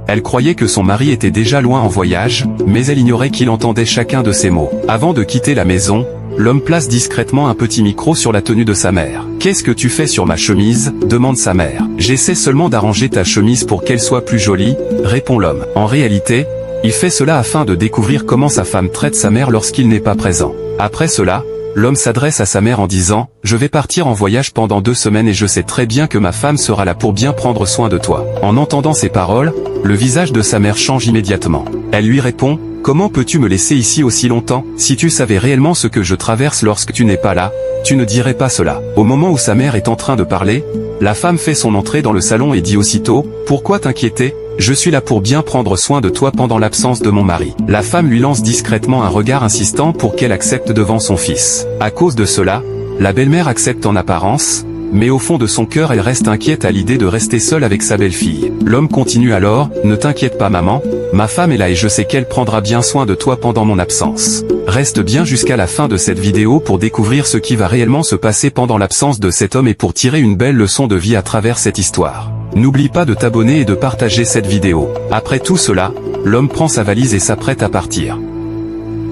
Elle croyait que son mari était déjà loin en voyage, mais elle ignorait qu'il entendait chacun de ses mots. Avant de quitter la maison, l'homme place discrètement un petit micro sur la tenue de sa mère. « Qu'est-ce que tu fais sur ma chemise ?» demande sa mère. « J'essaie seulement d'arranger ta chemise pour qu'elle soit plus jolie », répond l'homme. En réalité, il fait cela afin de découvrir comment sa femme traite sa mère lorsqu'il n'est pas présent. Après cela, l'homme s'adresse à sa mère en disant « Je vais partir en voyage pendant 2 semaines et je sais très bien que ma femme sera là pour bien prendre soin de toi. » En entendant ces paroles, le visage de sa mère change immédiatement. Elle lui répond « Comment peux-tu me laisser ici aussi longtemps? Si tu savais réellement ce que je traverse lorsque tu n'es pas là, tu ne dirais pas cela. » Au moment où sa mère est en train de parler, la femme fait son entrée dans le salon et dit aussitôt « Pourquoi t'inquiéter? Je suis là pour bien prendre soin de toi pendant l'absence de mon mari. » La femme lui lance discrètement un regard insistant pour qu'elle accepte devant son fils. À cause de cela, la belle-mère accepte en apparence, mais au fond de son cœur elle reste inquiète à l'idée de rester seule avec sa belle-fille. L'homme continue alors « Ne t'inquiète pas maman, ma femme est là et je sais qu'elle prendra bien soin de toi pendant mon absence. » Reste bien jusqu'à la fin de cette vidéo pour découvrir ce qui va réellement se passer pendant l'absence de cet homme et pour tirer une belle leçon de vie à travers cette histoire. N'oublie pas de t'abonner et de partager cette vidéo. Après tout cela, l'homme prend sa valise et s'apprête à partir.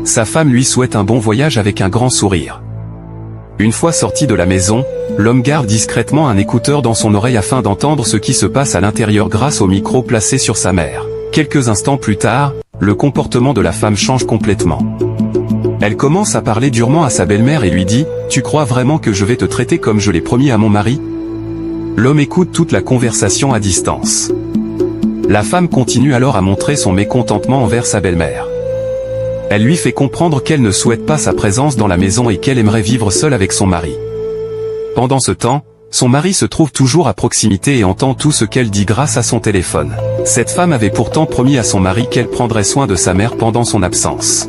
Sa femme lui souhaite un bon voyage avec un grand sourire. Une fois sorti de la maison, l'homme garde discrètement un écouteur dans son oreille afin d'entendre ce qui se passe à l'intérieur grâce au micro placé sur sa mère. Quelques instants plus tard, le comportement de la femme change complètement. Elle commence à parler durement à sa belle-mère et lui dit « Tu crois vraiment que je vais te traiter comme je l'ai promis à mon mari ?» L'homme écoute toute la conversation à distance. La femme continue alors à montrer son mécontentement envers sa belle-mère. Elle lui fait comprendre qu'elle ne souhaite pas sa présence dans la maison et qu'elle aimerait vivre seule avec son mari. Pendant ce temps, son mari se trouve toujours à proximité et entend tout ce qu'elle dit grâce à son téléphone. Cette femme avait pourtant promis à son mari qu'elle prendrait soin de sa mère pendant son absence.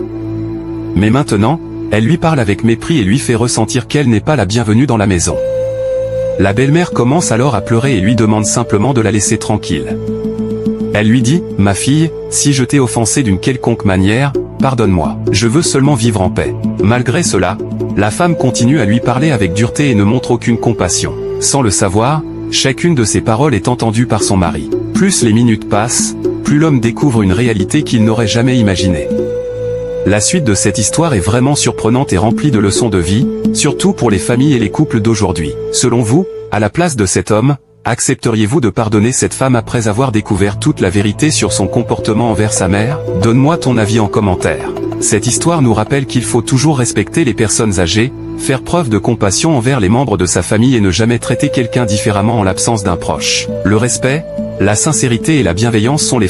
Mais maintenant, elle lui parle avec mépris et lui fait ressentir qu'elle n'est pas la bienvenue dans la maison. La belle-mère commence alors à pleurer et lui demande simplement de la laisser tranquille. Elle lui dit « Ma fille, si je t'ai offensé d'une quelconque manière, pardonne-moi. Je veux seulement vivre en paix. » Malgré cela, la femme continue à lui parler avec dureté et ne montre aucune compassion. Sans le savoir, chacune de ses paroles est entendue par son mari. Plus les minutes passent, plus l'homme découvre une réalité qu'il n'aurait jamais imaginée. La suite de cette histoire est vraiment surprenante et remplie de leçons de vie, surtout pour les familles et les couples d'aujourd'hui. Selon vous, à la place de cet homme, accepteriez-vous de pardonner cette femme après avoir découvert toute la vérité sur son comportement envers sa mère? Donne-moi ton avis en commentaire. Cette histoire nous rappelle qu'il faut toujours respecter les personnes âgées, faire preuve de compassion envers les membres de sa famille et ne jamais traiter quelqu'un différemment en l'absence d'un proche. Le respect, la sincérité et la bienveillance sont les